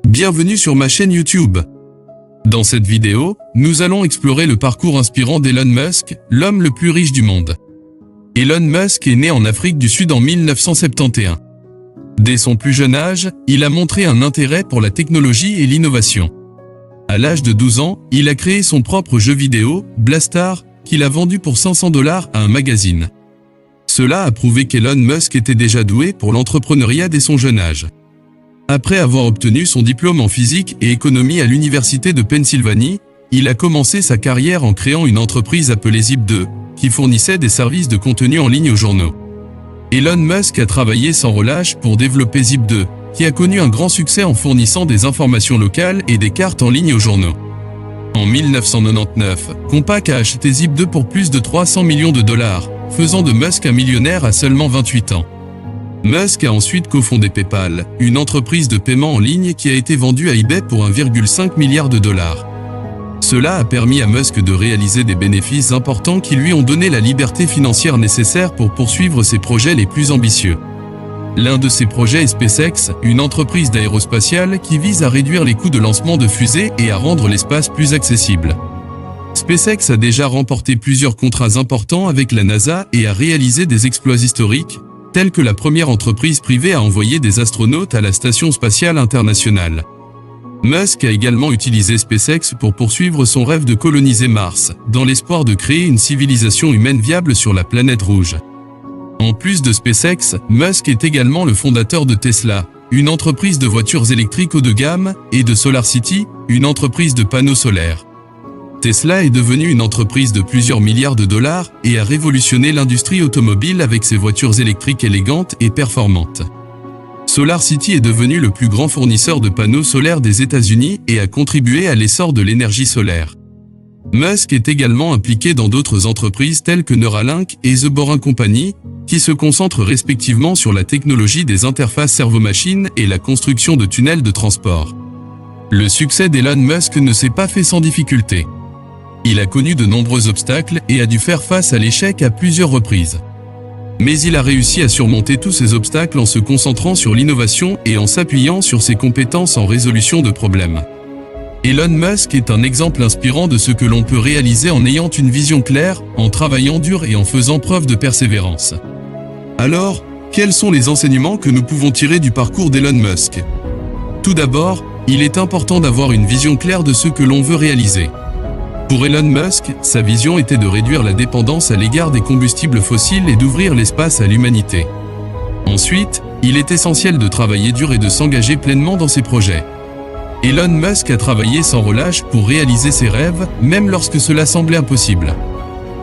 Bienvenue sur ma chaîne YouTube. Dans cette vidéo, nous allons explorer le parcours inspirant d'Elon Musk, l'homme le plus riche du monde. Elon Musk est né en Afrique du Sud en 1971. Dès son plus jeune âge, il a montré un intérêt pour la technologie et l'innovation. À l'âge de 12 ans, il a créé son propre jeu vidéo, Blastar, qu'il a vendu pour $500 à un magazine. Cela a prouvé qu'Elon Musk était déjà doué pour l'entrepreneuriat dès son jeune âge. Après avoir obtenu son diplôme en physique et économie à l'université de Pennsylvanie, il a commencé sa carrière en créant une entreprise appelée Zip2, qui fournissait des services de contenu en ligne aux journaux. Elon Musk a travaillé sans relâche pour développer Zip2, qui a connu un grand succès en fournissant des informations locales et des cartes en ligne aux journaux. En 1999, Compaq a acheté Zip2 pour plus de $300 millions, faisant de Musk un millionnaire à seulement 28 ans. Musk a ensuite cofondé PayPal, une entreprise de paiement en ligne qui a été vendue à eBay pour $1,5 milliard. Cela a permis à Musk de réaliser des bénéfices importants qui lui ont donné la liberté financière nécessaire pour poursuivre ses projets les plus ambitieux. L'un de ces projets est SpaceX, une entreprise d'aérospatiale qui vise à réduire les coûts de lancement de fusées et à rendre l'espace plus accessible. SpaceX a déjà remporté plusieurs contrats importants avec la NASA et a réalisé des exploits historiques, tels que la première entreprise privée à envoyer des astronautes à la Station spatiale internationale. Musk a également utilisé SpaceX pour poursuivre son rêve de coloniser Mars, dans l'espoir de créer une civilisation humaine viable sur la planète rouge. En plus de SpaceX, Musk est également le fondateur de Tesla, une entreprise de voitures électriques haut de gamme, et de SolarCity, une entreprise de panneaux solaires. Tesla est devenue une entreprise de plusieurs milliards de dollars et a révolutionné l'industrie automobile avec ses voitures électriques élégantes et performantes. SolarCity est devenu le plus grand fournisseur de panneaux solaires des États-Unis et a contribué à l'essor de l'énergie solaire. Musk est également impliqué dans d'autres entreprises telles que Neuralink et The Boring Company, qui se concentrent respectivement sur la technologie des interfaces cerveau-machine et la construction de tunnels de transport. Le succès d'Elon Musk ne s'est pas fait sans difficulté. Il a connu de nombreux obstacles et a dû faire face à l'échec à plusieurs reprises. Mais il a réussi à surmonter tous ces obstacles en se concentrant sur l'innovation et en s'appuyant sur ses compétences en résolution de problèmes. Elon Musk est un exemple inspirant de ce que l'on peut réaliser en ayant une vision claire, en travaillant dur et en faisant preuve de persévérance. Alors, quels sont les enseignements que nous pouvons tirer du parcours d'Elon Musk? Tout d'abord, il est important d'avoir une vision claire de ce que l'on veut réaliser. Pour Elon Musk, sa vision était de réduire la dépendance à l'égard des combustibles fossiles et d'ouvrir l'espace à l'humanité. Ensuite, il est essentiel de travailler dur et de s'engager pleinement dans ses projets. Elon Musk a travaillé sans relâche pour réaliser ses rêves, même lorsque cela semblait impossible.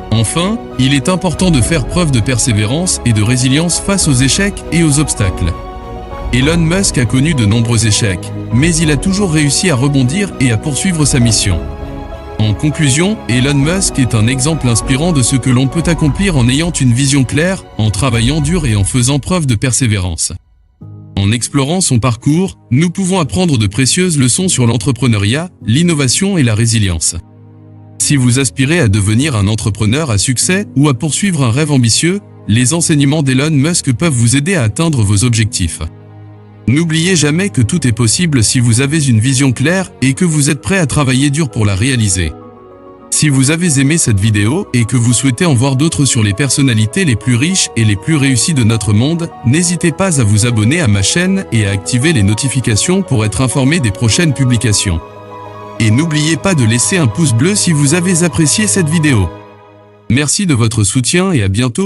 Enfin, il est important de faire preuve de persévérance et de résilience face aux échecs et aux obstacles. Elon Musk a connu de nombreux échecs, mais il a toujours réussi à rebondir et à poursuivre sa mission. En conclusion, Elon Musk est un exemple inspirant de ce que l'on peut accomplir en ayant une vision claire, en travaillant dur et en faisant preuve de persévérance. En explorant son parcours, nous pouvons apprendre de précieuses leçons sur l'entrepreneuriat, l'innovation et la résilience. Si vous aspirez à devenir un entrepreneur à succès ou à poursuivre un rêve ambitieux, les enseignements d'Elon Musk peuvent vous aider à atteindre vos objectifs. N'oubliez jamais que tout est possible si vous avez une vision claire et que vous êtes prêt à travailler dur pour la réaliser. Si vous avez aimé cette vidéo et que vous souhaitez en voir d'autres sur les personnalités les plus riches et les plus réussies de notre monde, n'hésitez pas à vous abonner à ma chaîne et à activer les notifications pour être informé des prochaines publications. Et n'oubliez pas de laisser un pouce bleu si vous avez apprécié cette vidéo. Merci de votre soutien et à bientôt.